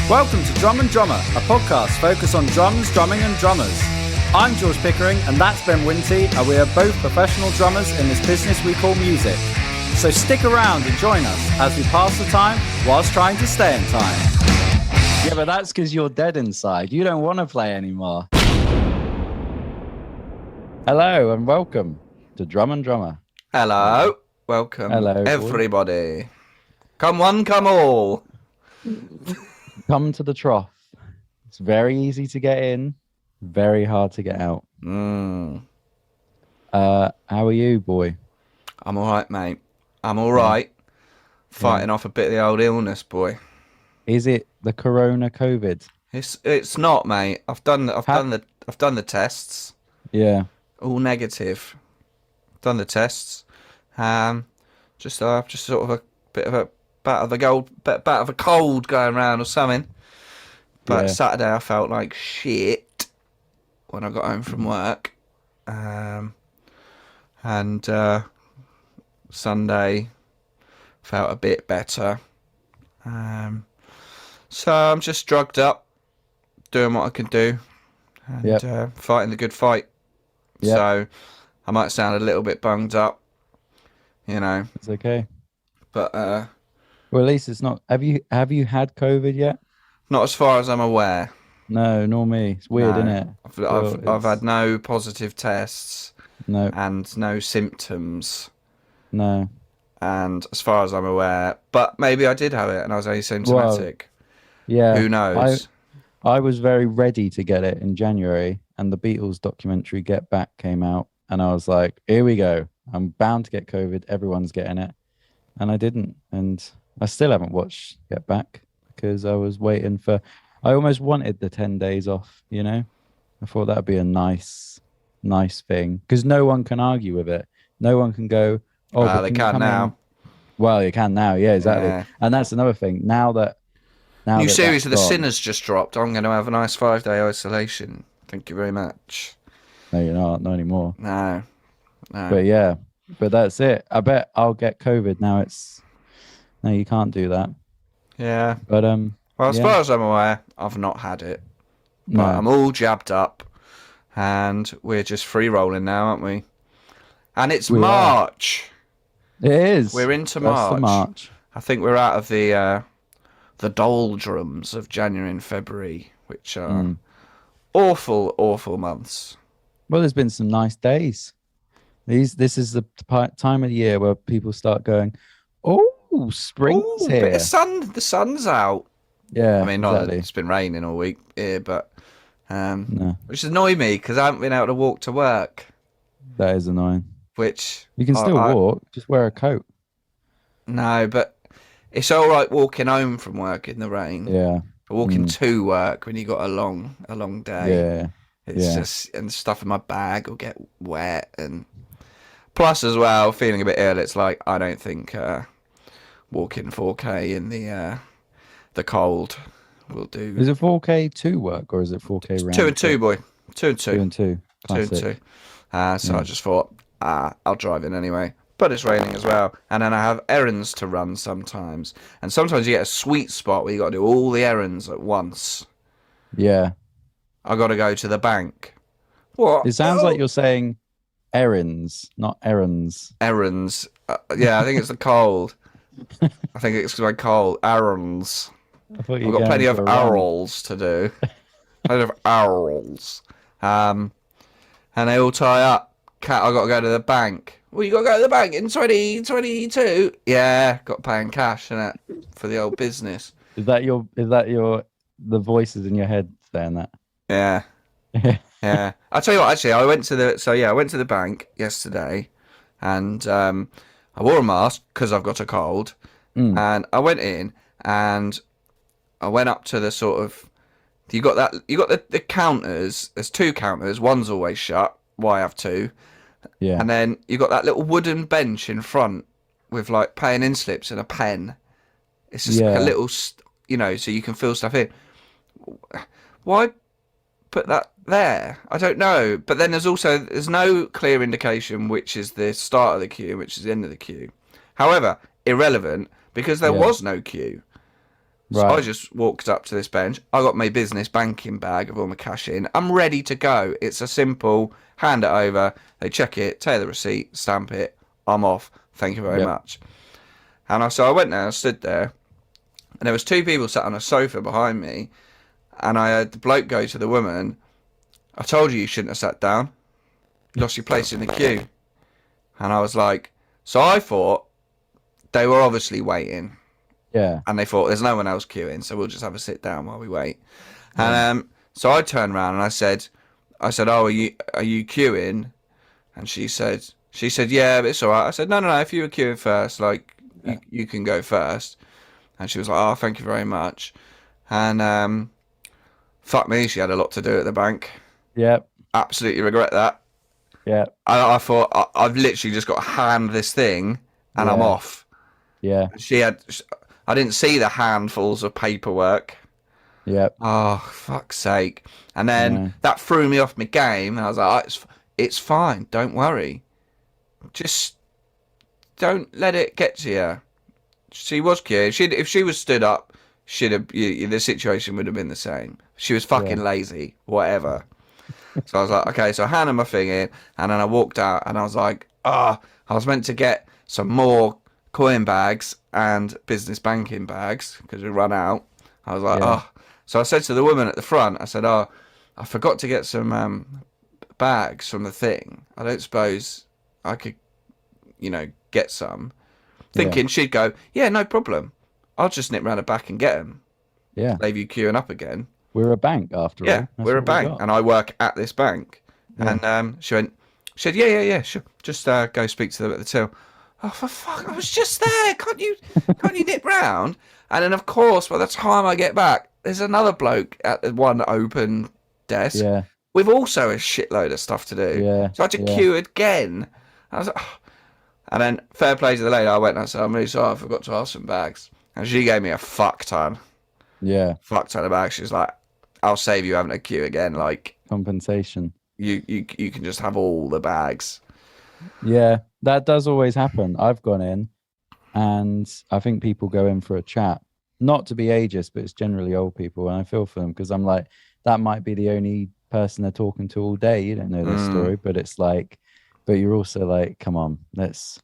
Welcome to Drum and Drummer, a podcast focused on drums, drumming and drummers. I'm George Pickering and that's Ben Winty, and we are both professional drummers in this business we call music. So stick around and join us as we pass the time whilst trying to stay in time. Yeah, but that's because you're dead inside. You don't want to play anymore. Hello and welcome to Drum and Drummer. Hello. Welcome, Hello, everybody. Come one, come all. Come to the trough. It's very easy to get in, very hard to get out. How are you, boy? I'm all right, mate. I'm all right. Fighting off a bit of the old illness, boy. Is it the Corona COVID? It's not, mate. I've done the tests. Yeah. All negative. Done the tests. Just sort of a bit of a bat of a cold going around or something. But Saturday I felt like shit when I got home from work. And Sunday felt a bit better. So I'm just drugged up, doing what I can do, and fighting the good fight. Yep. So I might sound a little bit bunged up, you know. It's okay. But well, at least it's not. Have you had COVID yet? not as far as I'm aware. No, nor me. It's weird, isn't it? I've had no positive tests. No. And no symptoms. No. And as far as I'm aware, but maybe I did have it and I was asymptomatic. Well, yeah. Who knows? I was very ready to get it in January, and the Beatles documentary Get Back came out, and I was like, here we go. I'm bound to get COVID. Everyone's getting it. And I didn't. And I still haven't watched Get Back because I was waiting for... I almost wanted the 10 days off, you know? I thought that would be a nice thing, because no one can argue with it. No one can go, oh, they can now. Well, you can now, yeah, exactly. Yeah. And that's another thing. New series of The gone, Sinners just dropped. I'm going to have a nice 5-day isolation. Thank you very much. No, you're not anymore. No. But that's it. I bet I'll get COVID now. No, you can't do that. Yeah. But well, as far as I'm aware, I've not had it. But I'm all jabbed up, and we're just free rolling now, aren't we? And it's March. It is. We're into March. I think we're out of the doldrums of January and February, which are awful months. Well, there's been some nice days. This is the time of the year where people start going, oh, spring's here. Bit of sun. The sun's out. Yeah, I mean, not exactly. that it's been raining all week here, but no. which annoys me because I haven't been able to walk to work. That is annoying. Which you can still walk, just wear a coat. No, but it's all right walking home from work in the rain. Yeah. But walking to work when you got a long day. Yeah. It's just, and stuff in my bag will get wet, and plus as well, feeling a bit ill. It's like I don't think walking 4K in the cold will do. Is it 4K to work or is it 4K round? 2 and 2, boy. 2 and 2. 2 and 2. Classic. 2 and 2. So I just thought, I'll drive in anyway. But it's raining as well. And then I have errands to run sometimes. And sometimes you get a sweet spot where you got to do all the errands at once. Yeah. I got to go to the bank. What? It sounds like you're saying errands, not errands. Errands. Yeah, I think it's the cold. I think it's my cold. Errands. I've got plenty of arrows to do. Plenty of arrows. And they all tie up. Cat, I got to go to the bank. Well, you got to go to the bank in 2022. Yeah, got to pay in cash, innit, for the old business. Is that the voices in your head saying that? Yeah. Yeah. I'll tell you what, actually, I went to the bank yesterday, and I wore a mask because I've got a cold, and I went in, and I went up to the sort of, you got the counters. There's 2 counters. One's always shut. Why have 2? Yeah. And then you got that little wooden bench in front with like paying in slips and a pen. It's just like a little, so you can fill stuff in. Why put that there? I don't know. But then there's no clear indication which is the start of the queue, which is the end of the queue. However, irrelevant, because there was no queue. So I Right. just walked up to this bench. I got my business banking bag of all my cash in. I'm ready to go. It's a simple hand it over. They check it, take the receipt, stamp it. I'm off. Thank you very Yep. much. And so I went there and stood there. And there was 2 people sat on a sofa behind me. And I heard the bloke go to the woman, I told you shouldn't have sat down. You lost your place in the queue. And I was like, so I thought they were obviously waiting. Yeah. And they thought there's no one else queuing, so we'll just have a sit down while we wait. Yeah. And so I turned around and I said, oh, are you queuing? And she said, yeah, but it's all right. I said, no, if you were queuing first, like you can go first. And she was like, oh, thank you very much. And fuck me, she had a lot to do at the bank. Yep. Absolutely regret that. Yeah. I thought I've literally just got to hand this thing and I'm off. Yeah. I didn't see the handfuls of paperwork. Yep. Oh, fuck's sake. And then that threw me off my game. And I was like, oh, it's fine. Don't worry. Just don't let it get to you. She was cute. If she was stood up, the situation would have been the same. She was fucking lazy. Whatever. So I was like, okay. So I handed my thing in. And then I walked out. And I was like, I was meant to get some more coin bags and business banking bags because we run out. I was like, So I said to the woman at the front, I said, I forgot to get some bags from the thing. I don't suppose I could, get some. Thinking she'd go, yeah, no problem. I'll just nip round the back and get them. Yeah. Save you queuing up again. We're a bank after all. Yeah, we're a bank, and I work at this bank. Yeah. And she said, yeah, sure. Just go speak to them at the till. Oh, for fuck! I was just there. Can't you nip round? And then, of course, by the time I get back, there's another bloke at the one open desk with also a shitload of stuff to do. Yeah. So I had to queue again. I was like, oh. And then, fair play to the lady, I went and I said, I'm really sorry, I forgot to ask some bags. And she gave me a fuck ton. Yeah. Fuck ton of bags. She's like, I'll save you having a queue again. Like, compensation. You can just have all the bags. Yeah, that does always happen. I've gone in and I think people go in for a chat, not to be ageist, but it's generally old people. And I feel for them because I'm like, that might be the only person they're talking to all day. You don't know this story, but it's like, but you're also like, come on, let's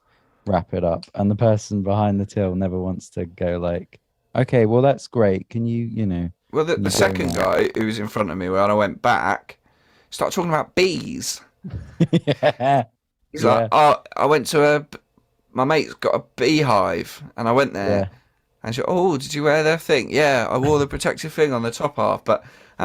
wrap it up. And the person behind the till never wants to go like, okay, well, that's great. Can you, Well, the second guy who was in front of me, when I went back, started talking about bees. Yeah. He's like, oh, I went to my mate's got a beehive, and I went there, and she, oh, did you wear their thing? Yeah, I wore the protective thing on the top half, and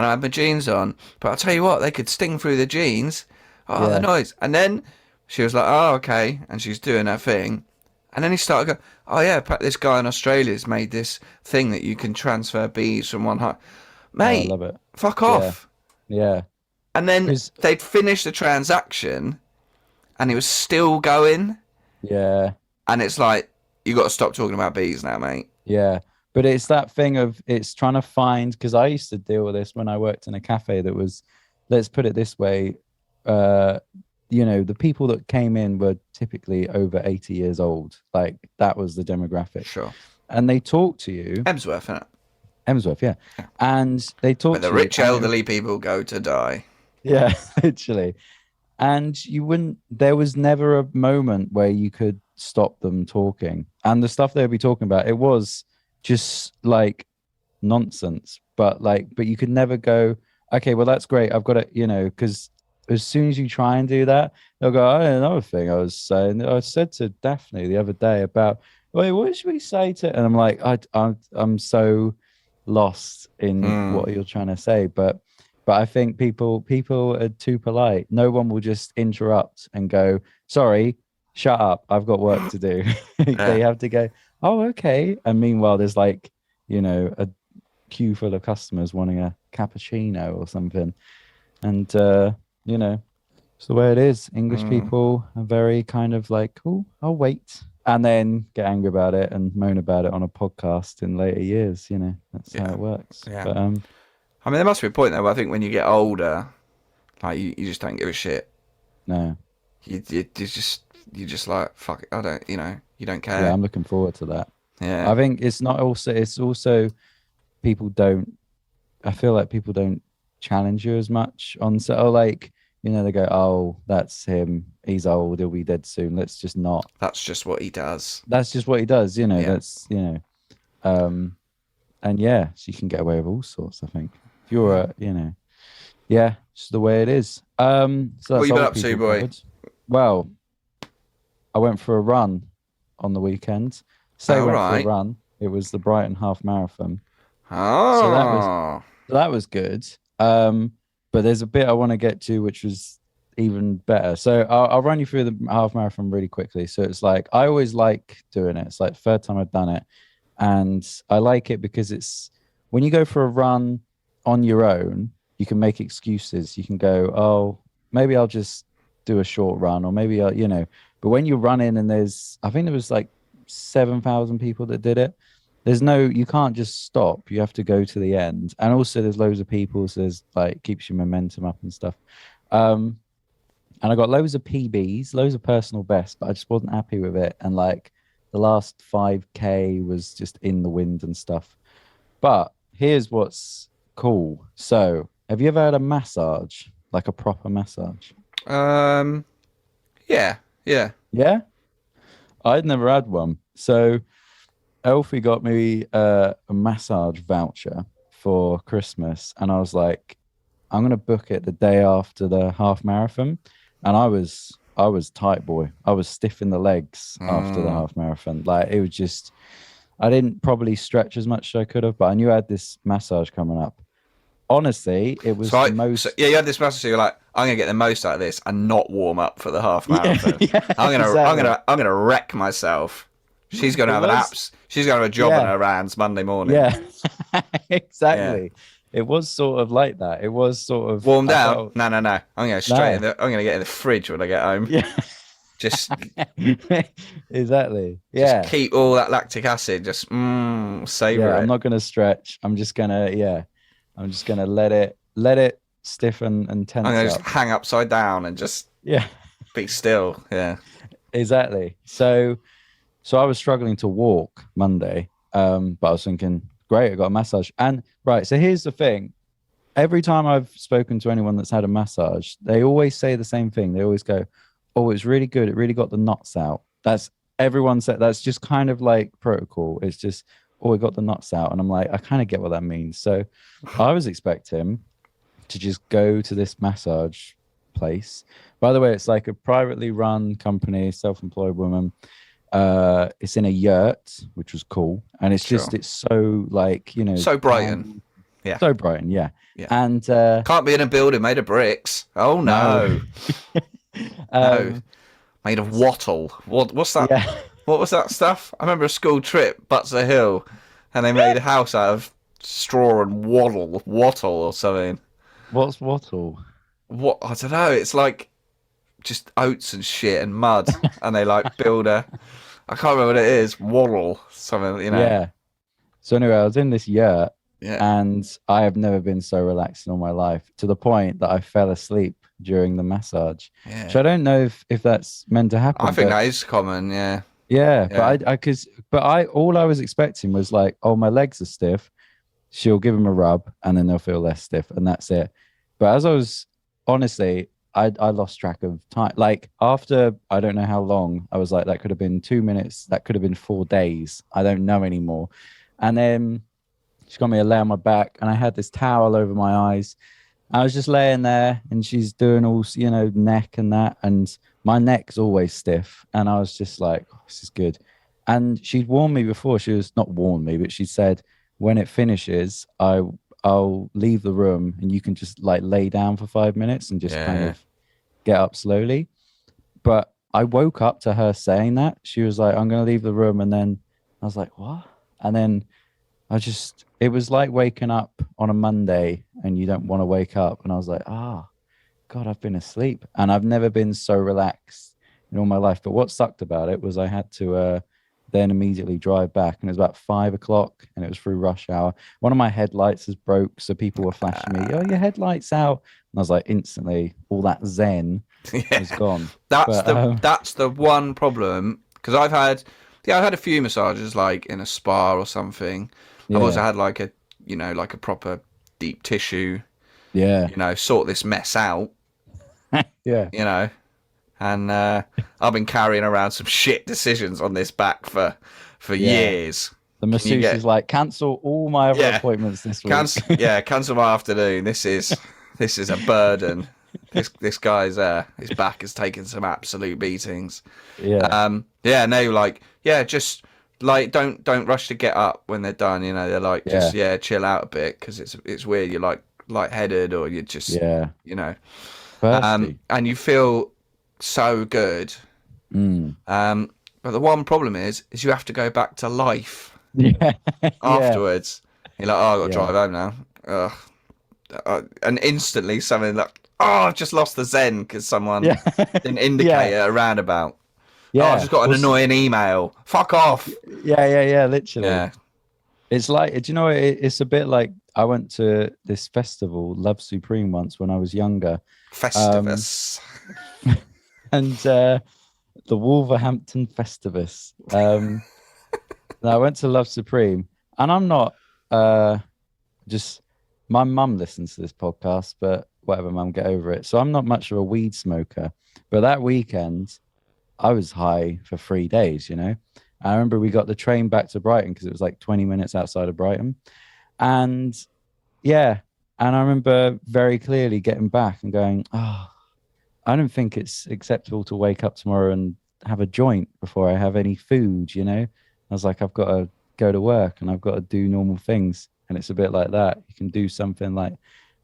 I had my jeans on, but I'll tell you what, they could sting through the jeans. Oh, the noise. And then she was like, oh, okay, and she's doing her thing, and then he started going, oh yeah, this guy in Australia's made this thing that you can transfer bees from one hive. Mate, I love it. Fuck off. Yeah. And then they'd finished the transaction, and he was still going. Yeah. And it's like, you got to stop talking about bees now, mate. Yeah. But it's that thing of, it's trying to find, because I used to deal with this when I worked in a cafe that was, let's put it this way, the people that came in were typically over 80 years old. Like, that was the demographic. Sure. And they talk to you. Emsworth, isn't it? Emsworth, yeah. And they talk to you. Where the rich elderly people go to die. Yeah, literally. And there was never a moment where you could stop them talking. And the stuff they'd be talking about, it was just like nonsense. But you could never go, okay, well, that's great. I've got it, because as soon as you try and do that, they'll go, oh, another thing I was saying. I said to Daphne the other day about, wait, what should we say to? And I'm like, I'm so lost in what you're trying to say. But I think people are too polite. No one will just interrupt and go, sorry, shut up. I've got work to do. They have to go, oh, okay. And meanwhile, there's a queue full of customers wanting a cappuccino or something. And, it's the way it is. English people are very kind of like, oh, I'll wait. And then get angry about it and moan about it on a podcast in later years. That's how it works. Yeah. But, I mean, there must be a point though. Where I think when you get older, like you just don't give a shit. No. You just like, fuck it. You don't care. Yeah, I'm looking forward to that. Yeah. I think it's also people don't. I feel like people don't challenge you as much on so like they go, oh, that's him. He's old. He'll be dead soon. Let's just not. That's just what he does. That's just what he does. Yeah. That's and yeah, so you can get away with all sorts. I think if you're yeah, it's the way it is. So that's what you been up to, boy? Covered. Well, I went for a run on the weekend. For a run. It was the Brighton half marathon. Oh, so that was good. But there's a bit I want to get to, which was even better. So I'll run you through the half marathon really quickly. So it's like I always like doing it. It's like the third time I've done it, and I like it because it's when you go for a run on your own, you can make excuses. You can go, oh, maybe I'll just do a short run, or maybe I'll, But when you're running and I think there was like 7,000 people that did it. You can't just stop. You have to go to the end. And also there's loads of people, so there's like keeps your momentum up and stuff. And I got loads of PBs, loads of personal bests, but I just wasn't happy with it. And like the last 5K was just in the wind and stuff. But here's what's cool. So have you ever had a massage, like a proper massage? Yeah. Yeah? I'd never had one. So Elfie got me a massage voucher for Christmas, and I was like, I'm gonna book it the day after the half marathon. And I was tight, boy. I was stiff in the legs after the half marathon. Like it was just, I didn't probably stretch as much as I could have, but I knew I had this massage coming up. Honestly, it was you had this massage. So you're like, I'm gonna get the most out of this and not warm up for the half marathon. I'm gonna wreck myself. She's gonna have She's gonna have a job on her hands Monday morning. Yeah, exactly. Yeah. It was sort of like that. It was sort of warm down. No. I'm gonna I'm gonna get in the fridge when I get home. Yeah. Just exactly. Yeah. Just keep all that lactic acid. Just savor it. I'm not gonna stretch. I'm just gonna let it stiffen and tense. I'm gonna up. just hang upside down and just be still. Yeah. Exactly. So I was struggling to walk Monday, but I was thinking, great, I got a massage. And right, so here's the thing. Every time I've spoken to anyone that's had a massage, they always say the same thing. They always go, oh, it's really good. It really got the knots out. That's everyone said. That's just kind of like protocol. It's just, oh, it got the knots out. And I'm like, I kind of get what that means. So I was expecting to just go to this massage place. By the way, it's like a privately run company, self-employed woman. It's in a yurt, which was cool, and it's just it's so like so Brighton, so Brighton, yeah. And can't be in a building made of bricks. Oh no, no, made of wattle. What's that? Yeah. What was that stuff? I remember a school trip, Butts a Hill, and they made a house out of straw and wattle or something. What's wattle? What I don't know. It's like just oats and shit and mud, and they like build a. I can't remember what it is. Wattle, something, Yeah. So anyway, I was in this yurt, and I have never been so relaxed in all my life, to the point that I fell asleep during the massage. Yeah. Which I don't know if that's meant to happen. I think that is common. Yeah. Yeah, but all I was expecting was like, oh, my legs are stiff. She'll give them a rub, and then they'll feel less stiff, and that's it. But as I was honestly. I lost track of time. Like after I don't know how long, I was like, that could have been 2 minutes. That could have been 4 days. I don't know anymore. And then she got me to lay on my back, and I had this towel over my eyes. I was just laying there, and she's doing all, neck and that. And my neck's always stiff. And I was just like, oh, this is good. And she'd warned me before. She was not warned me, but she said, when it finishes, I'll leave the room and you can just like lay down for 5 minutes and just kind of get up slowly. But I woke up to her saying that. She was like, I'm going to leave the room. And then I was like, what? And then it was like waking up on a Monday and you don't want to wake up. And I was like, God, I've been asleep. And I've never been so relaxed in all my life. But what sucked about it was I had to then immediately drive back, and it was about 5 o'clock, and it was through rush hour. One of my headlights is broke, so people were flashing me, oh, your headlight's out. And I was like, instantly, all that zen was gone. That's the one problem, because I've had a few massages like in a spa or something. I've also had like a like a proper deep tissue, Yeah. Sort this mess out, Yeah. And I've been carrying around some shit decisions on this back for Yeah. years. The masseuse is like, cancel all my other appointments this week. Cancel my afternoon. This is a burden. This guy's his back has taken some absolute beatings. Yeah. No, like, just like don't rush to get up when they're done. They're like, just chill out a bit, because it's weird. You're like lightheaded, or you're just Thirsty. and you feel so good. But the one problem is you have to go back to life. Yeah. Afterwards, you're like, I've got to drive home now. And instantly something like, I've just lost the zen because someone didn't indicate at a roundabout. Yeah. I've just got an annoying email. Fuck off. Yeah. Literally. Yeah. It's like, do you know, it's a bit like, I went to this festival, Love Supreme, once when I was younger. Festivus. And the Wolverhampton Festivus. And I went to Love Supreme, and I'm not just, my mum listens to this podcast, but whatever, mum, get over it. So I'm not much of a weed smoker, but that weekend I was high for 3 days, I remember we got the train back to Brighton because it was like 20 minutes outside of Brighton. And I remember very clearly getting back and going, I don't think it's acceptable to wake up tomorrow and have a joint before I have any food, I was like, I've got to go to work and I've got to do normal things. And it's a bit like that. You can do something like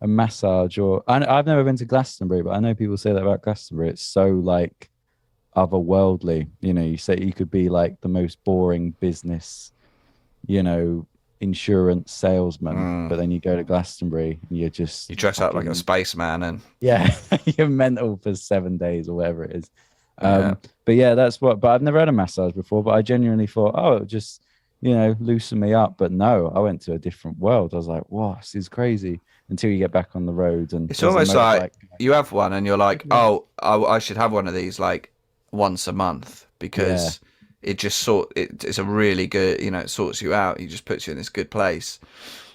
a massage, or I've never been to Glastonbury, but I know people say that about Glastonbury. It's so like otherworldly. You say you could be like the most boring business, insurance salesman, but then you go to Glastonbury and you dress up like a spaceman and you're mental for 7 days or whatever it is. But but I've never had a massage before, but I genuinely thought, it would just loosen me up. But no, I went to a different world. I was like, wow, this is crazy, until you get back on the road. And it's almost like you have one and you're like, I should have one of these like once a month, because it just it's a really good, it sorts you out. It just puts you in this good place.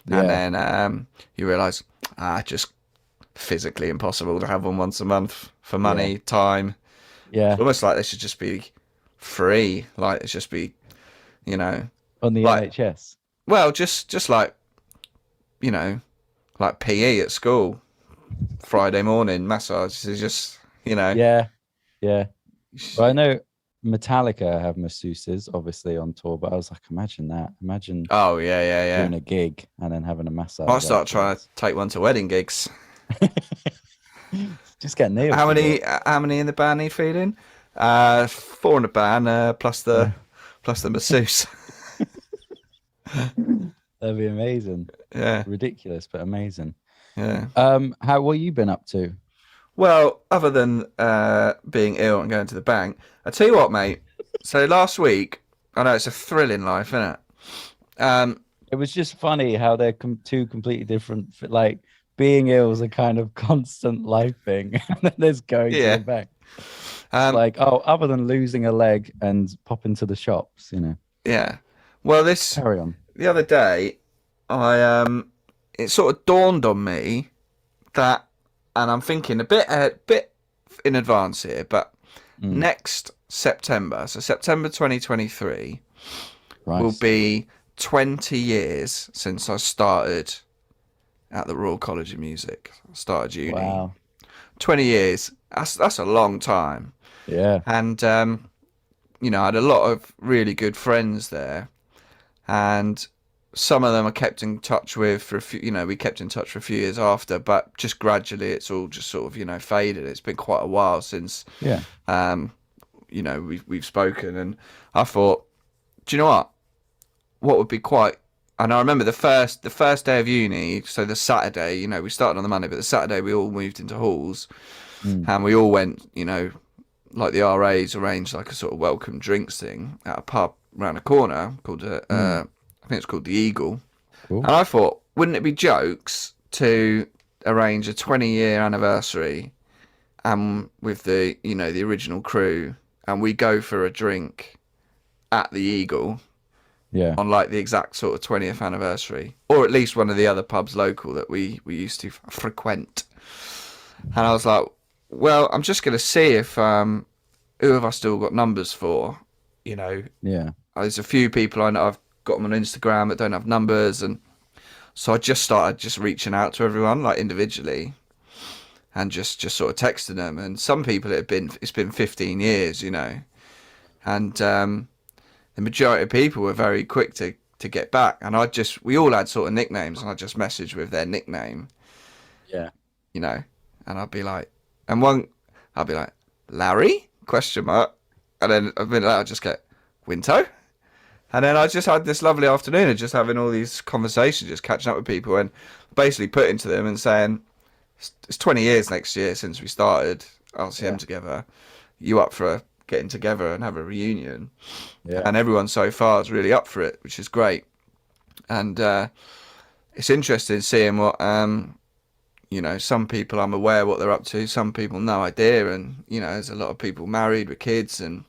And then you realize, just physically impossible to have one once a month for money, time. Yeah. It's almost like they should just be free. Like it should just be, on the NHS. Well, just like, like PE at school, Friday morning massage is just, Yeah. Well, I know Metallica have masseuses, obviously, on tour, but I was like, imagine that. Imagine. Oh yeah. Doing a gig and then having a massage. I'll start trying to take one to wedding gigs. Just get nailed. How many in the band need feeding? 4 in the band, plus the masseuse. That'd be amazing. Yeah. Ridiculous, but amazing. Yeah. What you been up to? Well, other than being ill and going to the bank, I tell you what, mate. So last week, I know it's a thrilling life, isn't it? It was just funny how they're two completely different. Like, being ill is a kind of constant life thing, and then there's going to the bank. Other than losing a leg and popping to the shops, Yeah. Well, carry on. The other day, it sort of dawned on me that, and I'm thinking a bit in advance here, but next September, so September 2023, will be 20 years since I started at the Royal College of Music. I started uni. Wow. 20 years. That's a long time. Yeah. And, I had a lot of really good friends there. And some of them I kept in touch with for a few, we kept in touch for a few years after, but just gradually it's all just sort of, faded. It's been quite a while since, we've spoken. And I thought, do you know what would be quite, and I remember the first day of uni, so the Saturday, we started on the Monday, but the Saturday we all moved into halls and we all went, like the RAs arranged like a sort of welcome drinks thing at a pub around the corner called, I think it's called the Eagle. Cool. And I thought, wouldn't it be jokes to arrange a 20-year anniversary with the, the original crew, and we go for a drink at the Eagle Yeah. on like the exact sort of 20th anniversary, or at least one of the other pubs local that we used to frequent. And I was like, well, I'm just going to see if who have I still got numbers for, you know. Yeah. There's a few people I know I've got them on Instagram that don't have numbers, and so I just started just reaching out to everyone like individually, and just sort of texting them. And some people it's been 15 years, you know, and the majority of people were very quick to get back. And we all had sort of nicknames, and I just messaged with their nickname, Yeah. you know, and I'd be like, Larry? Question mark. And then a minute later I'd just get Winto. And then I just had this lovely afternoon of just having all these conversations, just catching up with people and basically putting to them and saying, it's 20 years next year since we started RCM together. You up for getting together and have a reunion? Yeah. And everyone so far is really up for it, which is great. And it's interesting seeing what, you know, some people I'm aware what they're up to, some people no idea. And, you know, there's a lot of people married with kids and,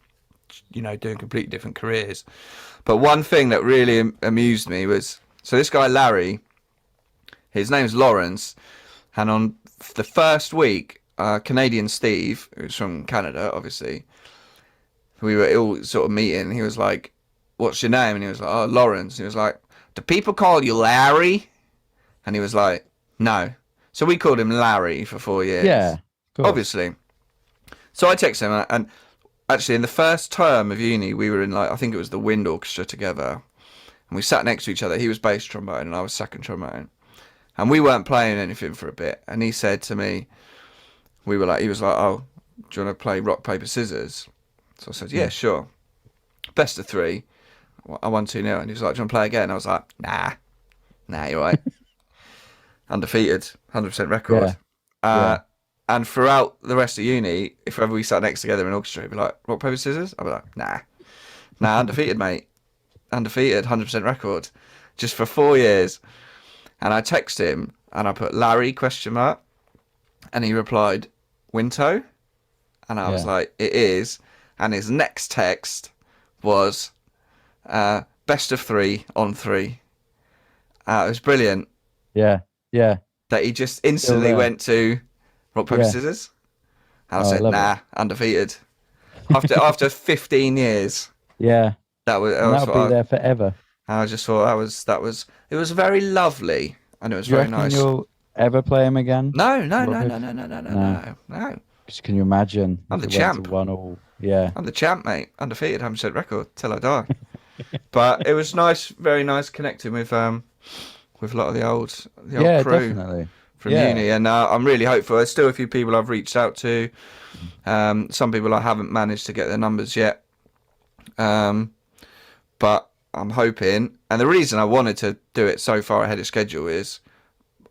you know, doing completely different careers. But one thing that really amused me was, so this guy Larry, his name's Lawrence, and on the first week, Canadian Steve, who's from Canada, obviously, we were all sort of meeting. He was like, what's your name? And he was like, oh, Lawrence. And he was like, do people call you Larry? And he was like, no. So we called him Larry for 4 years. Yeah, obviously. So I texted him, and actually in the first term of uni, we were in like, I think it was the wind orchestra together, and we sat next to each other. He was bass trombone and I was second trombone, and we weren't playing anything for a bit. And he said to me, he was like, oh, do you want to play rock, paper, scissors? So I said, yeah, sure. Best of 3. I won 2-0. And he was like, do you want to play again? I was like, nah, you're right. Undefeated, 100% record. And throughout the rest of uni, if ever we sat next together in orchestra, he'd be like, rock, paper, scissors? I'd be like, nah, undefeated, mate. Undefeated, 100% record. Just for 4 years. And I texted him, and I put Larry, question mark. And he replied, Winto? And I was like, it is. And his next text was, best of 3 on 3. It was brilliant. Yeah. That he just instantly went to rock, paper, scissors. And I said, nah, undefeated. After 15 years. Yeah. That'll be there forever. I just thought it was very lovely, and it was very nice. You'll ever play him again? No. Can you imagine? I'm the champ. Yeah. I'm the champ, mate. Undefeated, 100% record till I die. But it was nice, very nice connecting with a lot of the old crew definitely. from uni, and I'm really hopeful. There's still a few people I've reached out to. Some people I haven't managed to get their numbers yet. But I'm hoping, and the reason I wanted to do it so far ahead of schedule is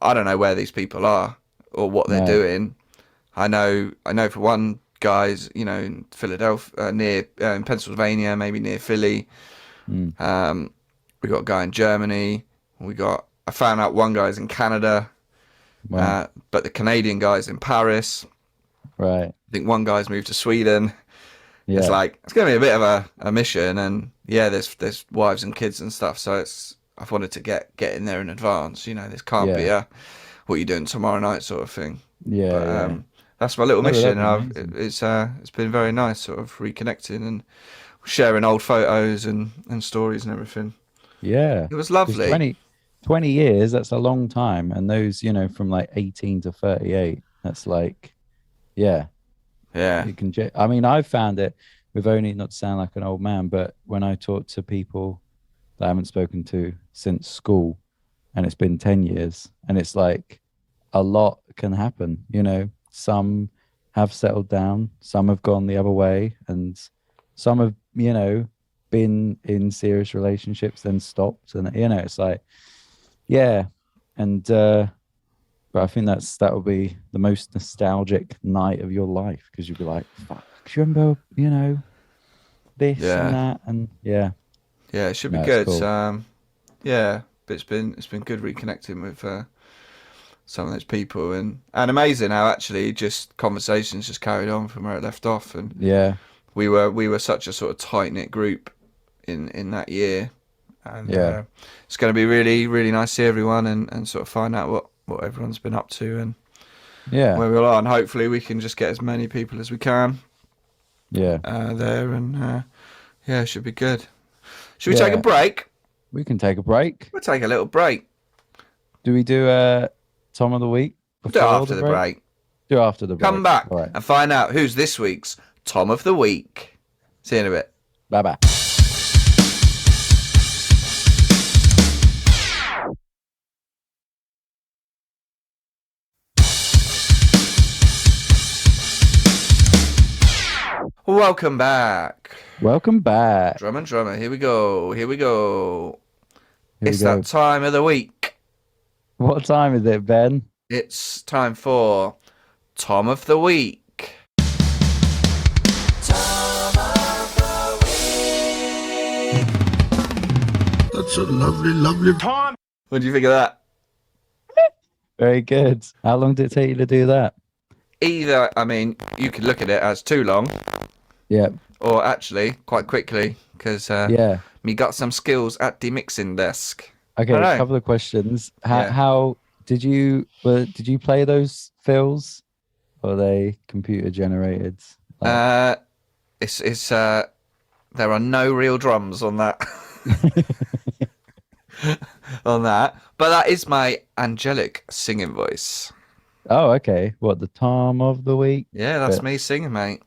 I don't know where these people are or what they're doing. I know for one, guys, you know, in Philadelphia, near in Pennsylvania, maybe near Philly. We got a guy in Germany. I found out one guy's in Canada. Wow. But the Canadian guy's in Paris. Right. I think one guy's moved to Sweden. Yeah. It's like, it's going to be a bit of a mission, and there's wives and kids and stuff. So I've wanted to get in there in advance. You know, this can't be what you're doing tomorrow night sort of thing. Yeah. But, that's my little mission. It's been very nice, sort of reconnecting and sharing old photos and stories and everything. Yeah. It was lovely. 20 years, that's a long time. And those, you know, from like 18 to 38, that's like, yeah. You can. I mean, I've found it with only, not to sound like an old man, but when I talk to people that I haven't spoken to since school, and it's been 10 years, and it's like a lot can happen. You know, some have settled down, some have gone the other way, and some have, you know, been in serious relationships, then stopped, and you know, it's like, but I think that will be the most nostalgic night of your life, because you'll be like, fuck, do you remember, you know, this and that, and it should be good. Cool. But it's been good reconnecting with some of those people, and amazing how actually just conversations just carried on from where it left off, and we were such a sort of tight knit group in that year. And it's going to be really, really nice to see everyone and sort of find out what everyone's been up to and where we are. And hopefully we can just get as many people as we can there. And it should be good. Should we take a break? We can take a break. We'll take a little break. Do we do Tom of the Week? Do it after the break. Do after the break. Come back and find out who's this week's Tom of the Week. See you in a bit. Bye-bye. Welcome back. Welcome back. Drum and drummer. Here we go. It's that time of the week. What time is it, Ben? It's time for Tom of the Week. Tom of the Week. That's a lovely, lovely Tom. What do you think of that? Very good. How long did it take you to do that? Either, you could look at it as too long. Yeah. Or actually, quite quickly, because me got some skills at the mixing desk. Okay, a couple of questions. How did you play those fills? Or are they computer generated? It's there are no real drums on that. But that is my angelic singing voice. Oh, okay. What, the Tom of the Week? Yeah, that's me singing, mate.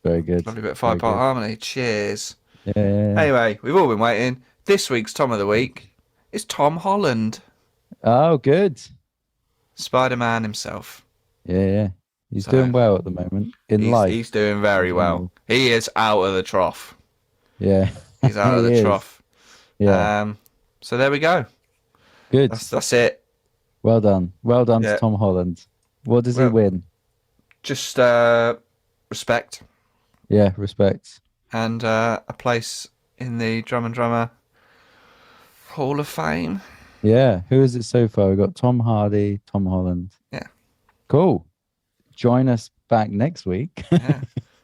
Very good. Lovely bit of 5-part harmony. Cheers. Yeah. Anyway, we've all been waiting. This week's Tom of the Week is Tom Holland. Oh, good. Spider-Man himself. Yeah. He's doing well at the moment in life. He's doing very well. He is out of the trough. Yeah. He's out of the trough. Yeah. So there we go. Good. That's it. Well done. Well done to Tom Holland. What does he win? Just respect. Yeah, respect. And a place in the Drum and Drummer Hall of Fame. Yeah. Who is it so far? We've got Tom Hardy, Tom Holland. Yeah. Cool. Join us back next week. Yeah.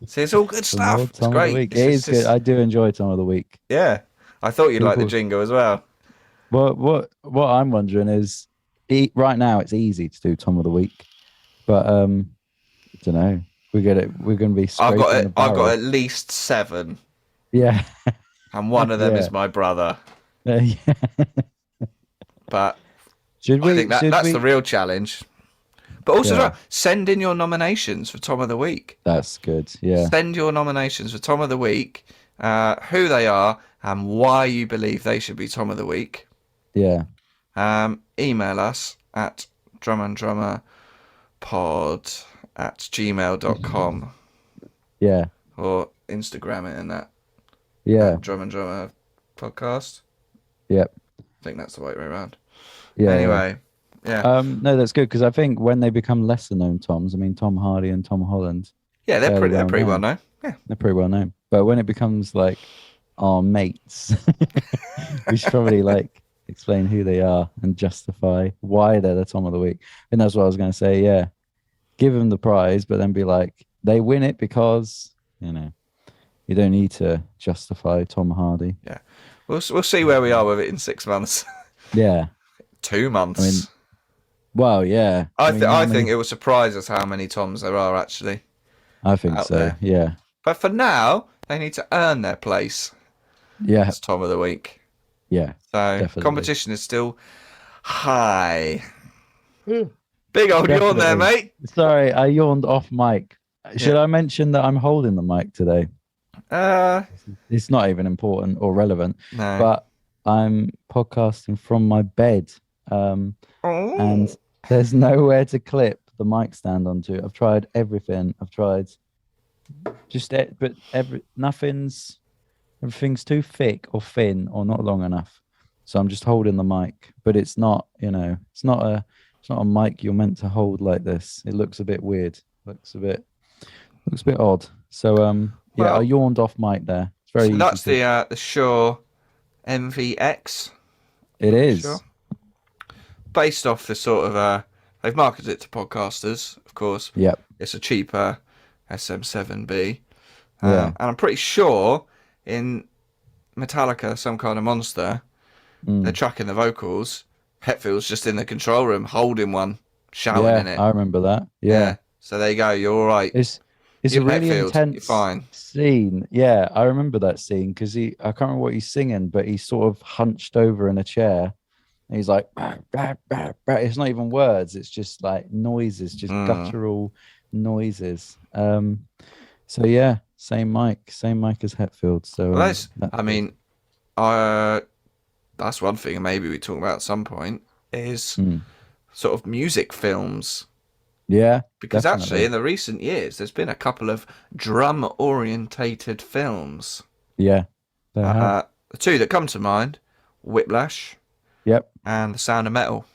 See, it's all good stuff. It's great. It is good. I do enjoy Tom of the Week. Yeah. I thought you'd like the jingle as well. Well, what I'm wondering is, right now it's easy to do Tom of the Week, but I don't know. We're gonna be. I've got at least 7. Yeah. And one of them is my brother. Yeah. But I think that's the real challenge. But also, send in your nominations for Tom of the Week. That's good. Yeah. Send your nominations for Tom of the Week, who they are, and why you believe they should be Tom of the Week. Yeah. Email us at drumanddrummerpod@gmail.com. Yeah. Or Instagram it and that. Yeah. Drum and Drummer Podcast. Yep. I think that's the way around. Yeah. Anyway. Yeah. No, that's good, because I think when they become lesser known Toms, Tom Hardy and Tom Holland. Yeah, they're pretty well known. Yeah. They're pretty well known. But when it becomes like our mates, we should probably explain who they are and justify why they're the Tom of the Week. And that's what I was going to say. Yeah. Give them the prize, but then be like, they win it because, you don't need to justify Tom Hardy. Yeah. We'll see where we are with it in 6 months. Yeah. 2 months. Well, yeah. I think it will surprise us how many Toms there are, actually. I think so, there. Yeah. But for now, they need to earn their place. Yeah. As Tom of the Week. Yeah. So definitely. Competition is still high. Big old yawn there, mate. Sorry, I yawned off mic. Should I mention that I'm holding the mic today? It's not even important or relevant. No. But I'm podcasting from my bed. And there's nowhere to clip the mic stand onto. I've tried everything. I've tried but everything's too thick or thin or not long enough. So I'm just holding the mic, but it's not, it's not a mic you're meant to hold like this. It looks a bit weird. Looks a bit odd. So I yawned off mic there. It's very easy. That's the Shure MVX. It is. Sure. Based off the sort of they've marketed it to podcasters, of course. Yep. It's a cheaper SM7B. Yeah. And I'm pretty sure in Metallica, Some Kind of Monster, they're tracking the vocals. Hetfield's just in the control room holding one, shouting in it. I remember that. Yeah. So there you go. You're all right. It's You're a really Hetfield, intense you're fine. scene. Yeah, I remember that scene because I can't remember what he's singing, but he's sort of hunched over in a chair. And he's like, bah, bah, bah, bah. It's not even words. It's just like noises, just guttural noises. So yeah, same mic as Hetfield. So that's one thing maybe we talk about at some point is sort of music films. Yeah, because actually in the recent years there's been a couple of drum orientated films. Yeah, the two that come to mind: Whiplash. Yep. And The Sound of Metal.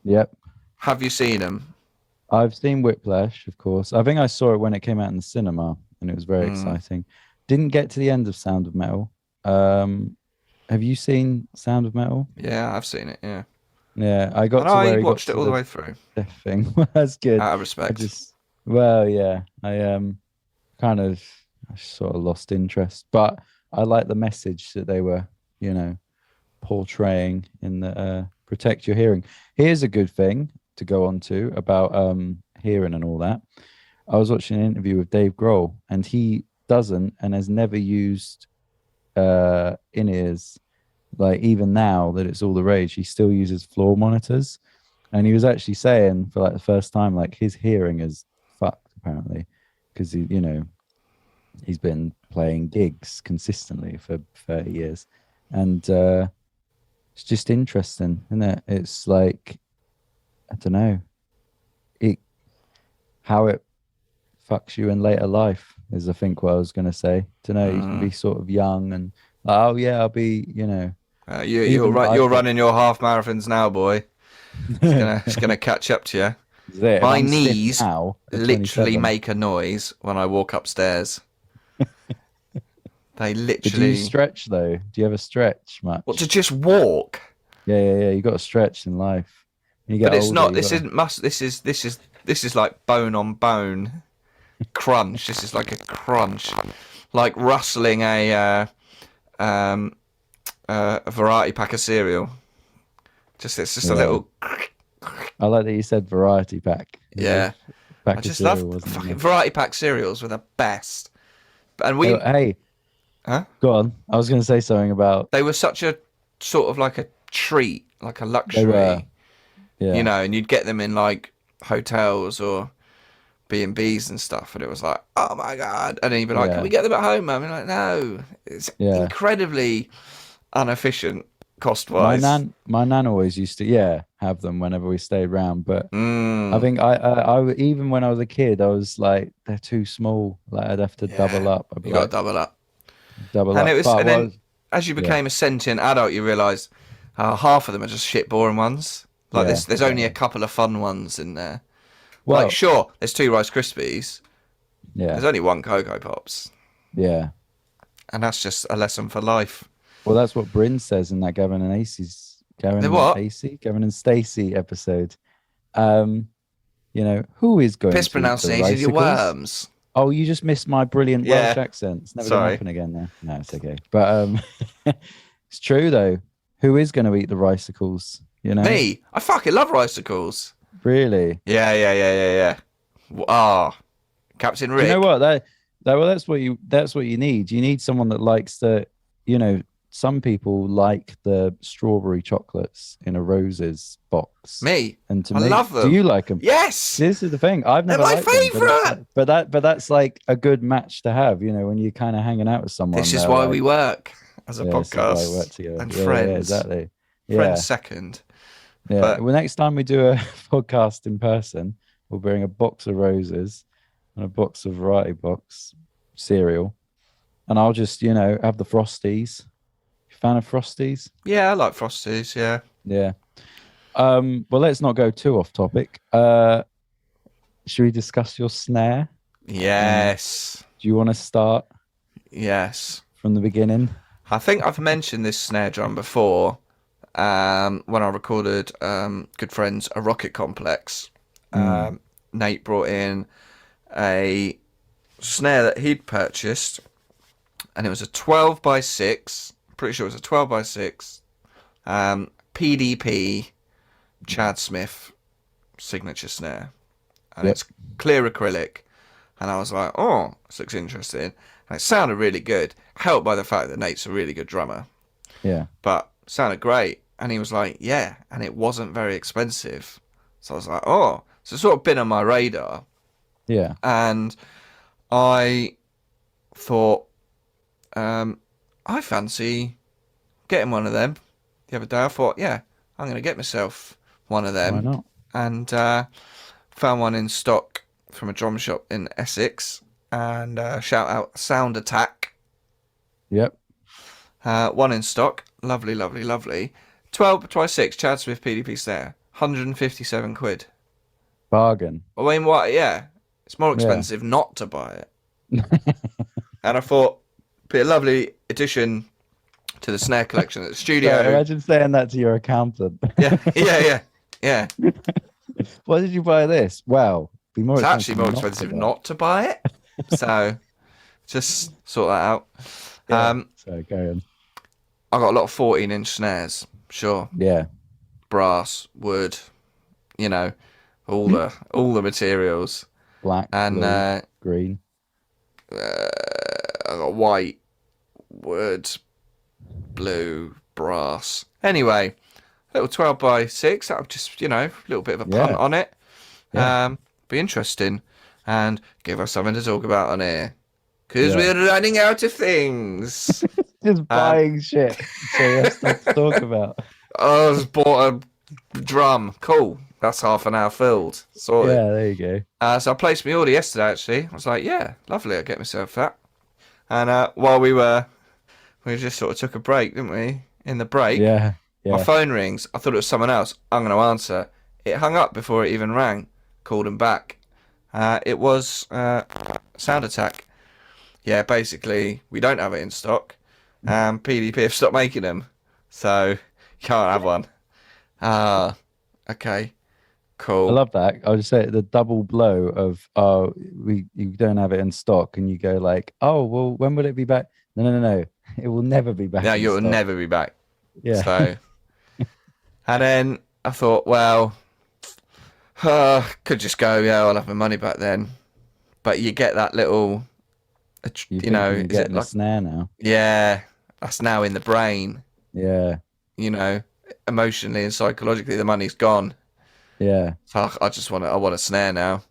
Yep. Have you seen them? I've seen Whiplash, of course. I think I saw it when it came out in the cinema, and it was very exciting. Didn't get to the end of Sound of Metal. Have you seen Sound of Metal? Yeah, I've seen it. Yeah. Yeah, I got to where I watched it all the way through. Death thing. That's good. Out of respect. I sort of lost interest, but I like the message that they were, portraying in the protect your hearing. Here's a good thing to go on to about hearing and all that. I was watching an interview with Dave Grohl, and he doesn't and has never used in-ears. Like, even now that it's all the rage, he still uses floor monitors. And he was actually saying for like the first time, like, his hearing is fucked apparently, because he's been playing gigs consistently for 30 years. And it's just interesting, isn't it? It's like, I don't know, how it fucks you in later life is, I think, what I was going to say. Don't know, you can be sort of young and, oh yeah, I'll be, you're running your half marathons now, boy. It's gonna catch up to you. My knees literally make a noise when I walk upstairs. They literally. Do you stretch though? Do you ever stretch much? What, to just walk? Yeah. You got to stretch in life. But it's not. This is like bone on bone crunch. This is like a crunch, like rustling a variety pack of cereal. It's just a little. I like that you said variety pack. Yeah, I just love fucking variety pack cereals. Were the best. And we. Hey. Huh? Go on. I was going to say something about. They were such a sort of like a treat, like a luxury. Yeah. And you'd get them in like hotels or B&Bs and stuff, and it was like, oh my god! And then you'd be like, can we get them at home, Mum? And like, no, it's incredibly inefficient cost-wise. My nan always used to have them whenever we stayed around, but I think I even when I was a kid, I was like, they're too small. Like, I'd have to double up. You got to double up. And then as you became a sentient adult, you realised half of them are just shit boring ones. Like there's only a couple of fun ones in there. Well, like, sure, there's 2 Rice Krispies. Yeah. There's only 1 Cocoa Pops. Yeah. And that's just a lesson for life. Well, that's what Bryn says in that Gavin and Stacey episode. Who is going Piss to pronunciation your worms. Oh, you just missed my brilliant Welsh accent. It's never going to happen again there. No, it's okay. But it's true, though. Who is going to eat the Ricicles? Me. I fucking love Ricicles. Really? Yeah. Captain Rick. Do you know what? That's what you need. You need someone that likes the, some people like the strawberry chocolates in a Roses box. Me. And I love them. Do you like them? Yes. This is the thing. I've never They're my favourite. But that's like a good match to have, when you're kind of hanging out with someone. This is why we work as a podcast. This is why we work together. And friends. Yeah, exactly. Friends second. Yeah. But... Well, next time we do a podcast in person, we'll bring a box of roses and a box of variety box cereal, and I'll just have the Frosties. Fan of Frosties? Yeah, I like Frosties. Yeah. Well, let's not go too off topic. Should we discuss your snare? Yes. Do you want to start? Yes. From the beginning. I think I've mentioned this snare drum before. When I recorded Good Friends, A Rocket Complex, Nate brought in a snare that he'd purchased, and it was a 12x6. Pretty sure it was a 12x6 PDP Chad Smith signature snare, and it's clear acrylic. And I was like, oh, this looks interesting. And it sounded really good, helped by the fact that Nate's a really good drummer. Yeah. But sounded great. And he was like, yeah, and it wasn't very expensive. So I was like, oh, so it's sort of been on my radar. Yeah. And I thought, I fancy getting one of them. The other day I thought, yeah, I'm going to get myself one of them. Why not? And found one in stock from a drum shop in Essex. And shout out Sound Attack. Yep. One in stock. Lovely, lovely, lovely. 12x6 Chad Smith PDP snare. 157 quid. Bargain. I mean, what? Yeah. It's more expensive not to buy it. And I thought, be a lovely addition to the snare collection at the studio. Yeah, imagine saying that to your accountant. Yeah. Why did you buy this? Well, be more. It's actually more expensive not to buy it. So, just sort that out. Yeah. So go on. I got a lot of 14-inch snares. Sure. Yeah. Brass, wood, all the materials. Black and blue, green. I got white, wood, blue, brass. Anyway, little 12x6. That would just, a little bit of a punt on it. Yeah. Be interesting and give us something to talk about on here because we're running out of things. Just buying shit. So you have stuff to talk about. I just bought a drum. Cool. That's half an hour filled. Sorted. Yeah, there you go. So I placed my order yesterday, actually. I was like, yeah, lovely. I'll get myself that. And while we just sort of took a break, didn't we? In the break, my phone rings. I thought it was someone else. I'm going to answer. It hung up before it even rang. Called him back. It was Sound Attack. Yeah, basically, we don't have it in stock. PDP have stopped making them. So, you can't have one. Okay. Cool. I love that. I'll just say the double blow of you don't have it in stock, and you go like, oh well, when will it be back? No, it will never be back. No, you'll never be back. Yeah. So, and then I thought, well, could just go. Yeah, I'll have my money back then. But you get that little, you know, is it like a snare now? Yeah, that's now in the brain. Yeah. Emotionally and psychologically, the money's gone. Yeah. So I want a snare now.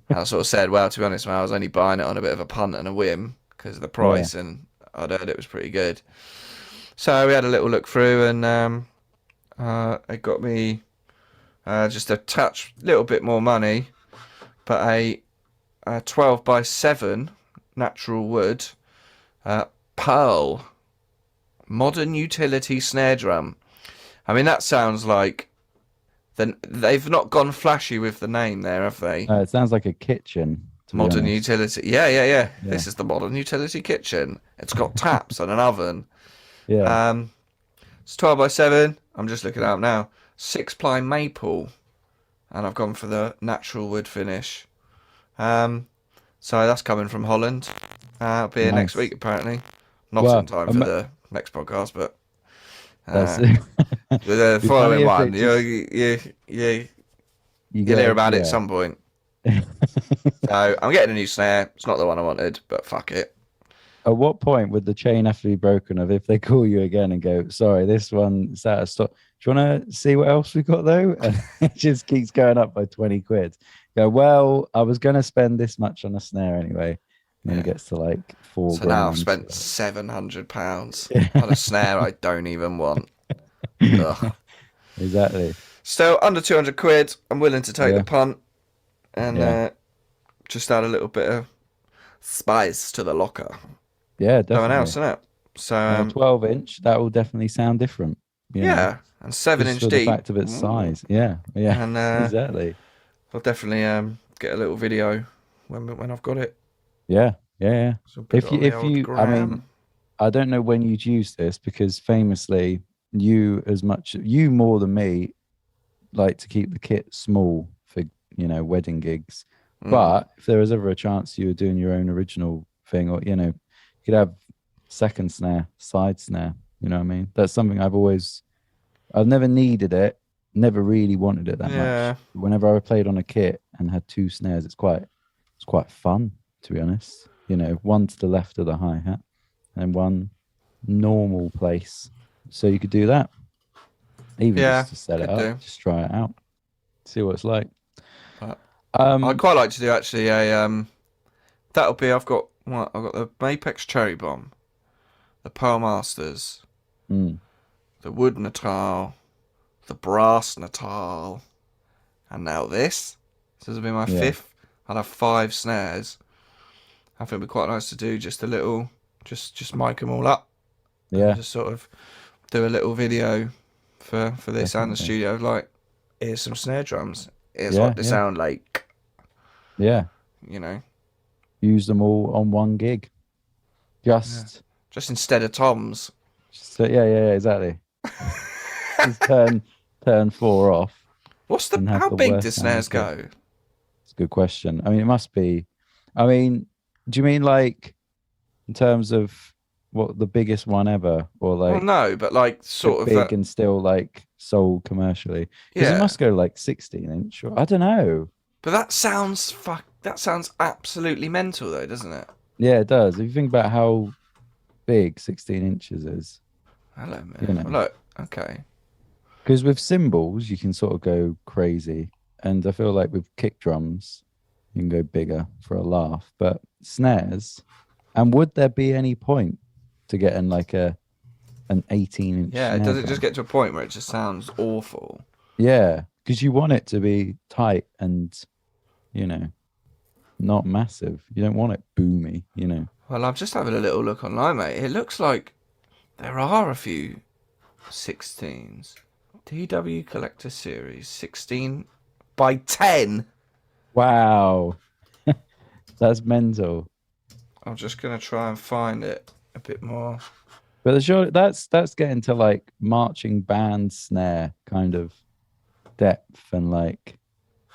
And I sort of said, well, to be honest, man, I was only buying it on a bit of a punt and a whim because of the price, and I'd heard it was pretty good. So we had a little look through, and it got me just a touch, little bit more money, but a 12x7 natural wood Pearl modern utility snare drum. I mean, that sounds like they've not gone flashy with the name there, have they? It sounds like a kitchen. Modern utility. Yeah. This is the modern utility kitchen. It's got taps and an oven. Yeah. It's 12x7. I'm just looking it up now. 6-ply maple, and I've gone for the natural wood finish. So that's coming from Holland. I'll be here next week apparently. Not in time for the next podcast, but that's the following one, you'll hear about it at some point. So I'm getting a new snare. It's not the one I wanted, but fuck it. At what point would the chain have to be broken of if they call you again and go, sorry, this one's out of stock? Do you want to see what else we got though? And it just keeps going up by 20 quid. Go, well, I was going to spend this much on a snare anyway. And then it gets to like £4. So now I've spent £700 on a snare I don't even want. Ugh. Exactly. Still under 200 quid. I'm willing to take the punt and just add a little bit of spice to the locker. Yeah, definitely. Someone else, isn't it? So 12-inch, that will definitely sound different. And 7-inch deep. The fact of its size. Yeah. And exactly. I'll definitely get a little video when I've got it. Yeah. So if you, I mean, I don't know when you'd use this because famously, you more than me like to keep the kit small for wedding gigs. But if there was ever a chance you were doing your own original thing, or you could have second snare, side snare. You know what I mean? That's something I've always I've never needed it, never really wanted it that Yeah. much. Whenever I played on a kit and had 2 snares, it's quite fun, to be honest. You know, one to the left of the hi-hat and one normal place. So you could do that. Even Yeah, just to set it could up, do. just try it out, see what it's like. But I'd quite like to do actually a that'll be I've got the Mapex Cherry Bomb, the Pearl Masters, mm, the Wood Natal, the Brass Natal, and now this. This will be my fifth. I'll have 5 snares. I think it'd be quite nice to do just a little, just mic them all up. yeah, And just sort of do a little video for this and the Definitely. studio. Like, here's some snare drums. Here's Yeah, what they yeah. sound like. yeah. You know, Use them all on one gig. Just instead of toms. so yeah, exactly. Just turn 4 off. What's And have how the big worst do snares sound go? It's a good question. I mean, it must be. I mean, do you mean like in terms of what the biggest one ever, or Well, like no, but like sort of big that. and still like sold commercially? Because Yeah, it must go like 16-inch. I don't know. but that sounds absolutely mental though, doesn't it? Yeah, it does. If you think about how big 16 inches is, Hello, man. You know. Well, look, okay. because with cymbals you can sort of go crazy, and I feel like with kick drums you can go bigger for a laugh. But snares, and would there be any point to getting like an 18-inch? Yeah, snare does it drum? just get to a point where it just sounds awful? Yeah, because you want it to be tight and, you know, not massive. You don't want it boomy, you know. Well, I'm just having a little look online, mate. It looks like there are a few 16s. DW Collector Series 16 by 10. Wow. That's mental. I'm just gonna try and find it a bit more. But sure, that's getting to like marching band snare kind of depth, and like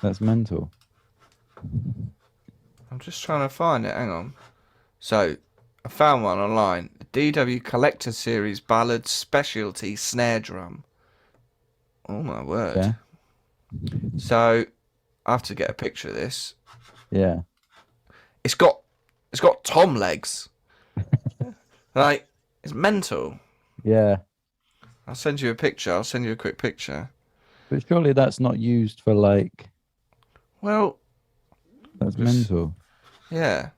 that's mental. I'm just trying to find it. Hang on. So, I found one online. DW Collector Series Ballad Specialty Snare Drum. Oh my word. Yeah. So, I have to get a picture of this. Yeah. It's got tom legs. Like, it's mental. Yeah. I'll send you a picture. I'll send you a quick picture. But surely that's not used for like, Well, that's Just- mental. yeah.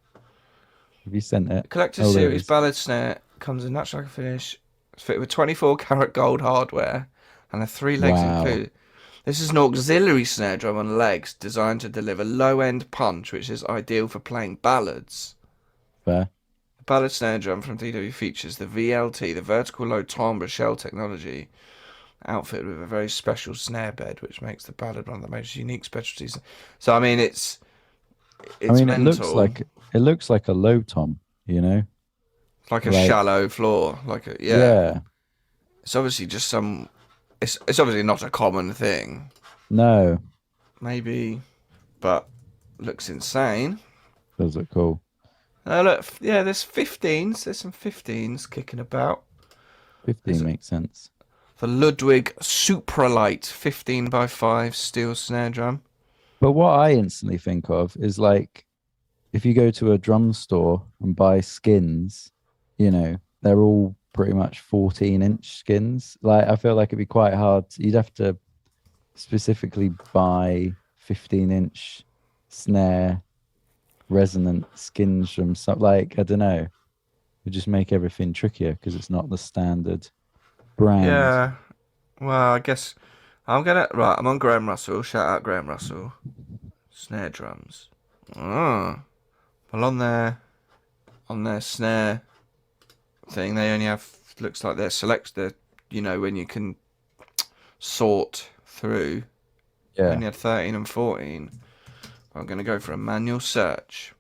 Have you sent it? Collector Oh, there it Series is. Ballad Snare comes in natural finish. It's fitted with 24 karat gold hardware and the 3 legs Wow. included. This is an auxiliary snare drum on legs designed to deliver low-end punch, which is ideal for playing ballads. Fair. The ballad snare drum from DW features the VLT, the vertical low timbre shell technology, outfitted with a very special snare bed, which makes the ballad one of the most unique specialties. So I mean, it's I mean, mental. it looks like a low tom, you know? like a like- shallow floor, like a Yeah. It's obviously just some. It's obviously not a common thing, No. maybe, but looks insane. Those look cool. Look, yeah, there's 15s. There's some 15s kicking about. 15 makes sense. The Ludwig Supralite 15x5 steel snare drum. But what I instantly think of is like, if you go to a drum store and buy skins, you know, they're all pretty much 14-inch skins. Like, I feel like it'd be quite hard. You'd have to specifically buy 15-inch snare resonant skins from some, like, I don't know. It would just make everything trickier because it's not the standard brand. Yeah. Well, I guess I'm on Graham Russell. Shout out Graham Russell. Snare drums. Oh. Well, on their snare thing, they only have, looks like their you know, when you can sort through. Yeah. Only had 13 and 14. I'm going to go for a manual search.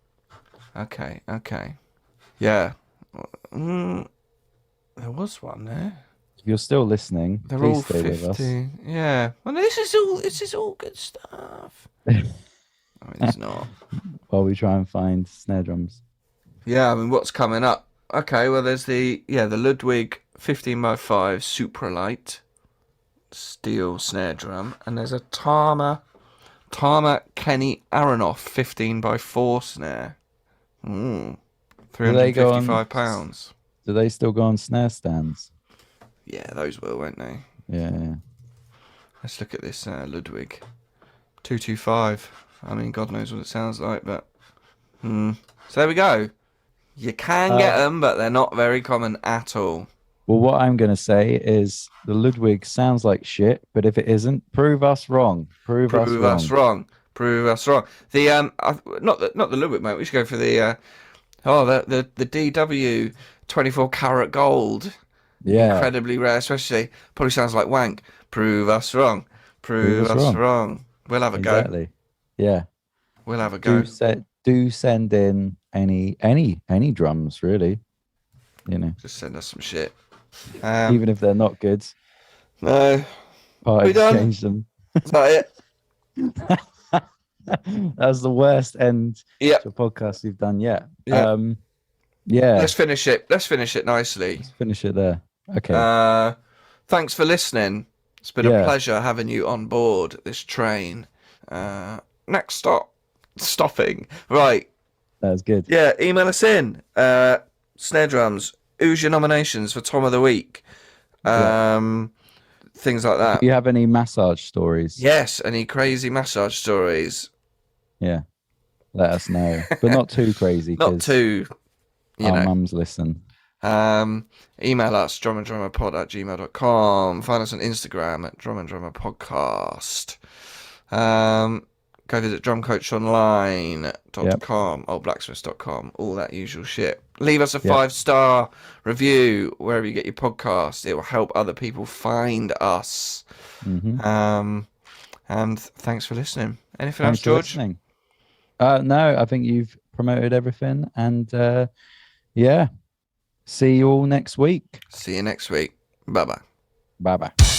Okay. Yeah. There was one there. If you're still listening, They're please all stay with us. 50. Yeah. Well, this is all good stuff. I mean, it's not. While we try and find snare drums. Yeah, I mean, what's coming up? Okay, well, there's the Ludwig 15x5 Supralite. steel snare drum, and there's a Tama Kenny Aronoff 15x4 snare. £355. Do they still go on snare stands? Yeah, those will, won't they? Yeah. Let's look at this Ludwig 225. I mean, God knows what it sounds like, but so there we go. You can get them, but they're not very common at all. Well, what I'm going to say is the Ludwig sounds like shit, but if it isn't, prove us wrong. Prove us wrong. Prove us wrong. The not the Ludwig, mate. We should go for the the DW 24 karat gold. Yeah, incredibly rare, especially. Probably sounds like wank. Prove us wrong. Prove us wrong. We'll have a exactly. Yeah, we'll have a go. Do send in any drums, really. You know, just send us some shit. Even if they're not good. No. Part exchange them. Is that it? That's the worst end to a podcast we've done yet. Yeah. Let's finish it. Let's finish it nicely. Let's finish it there. Okay. Thanks for listening. It's been a pleasure having you on board this train. Next stop. Stopping. Right. That was good. Yeah, email us in. Snare drums. Who's your nominations for Tom of the Week? Things like that. Do you have any massage stories? Yes, any crazy massage stories. Yeah. Let us know. But not too crazy. Not too, our mums listen. Email us, drumanddrummerpod@gmail.com. Find us on Instagram at drumanddrummerpodcast. Go visit drumcoachonline.com, oldblacksmiths.com, all that usual shit. Leave us a 5-star review wherever you get your podcast. It will help other people find us. And thanks for listening. Anything else, George? No, I think you've promoted everything. And see you all next week. See you next week. Bye-bye. Bye-bye.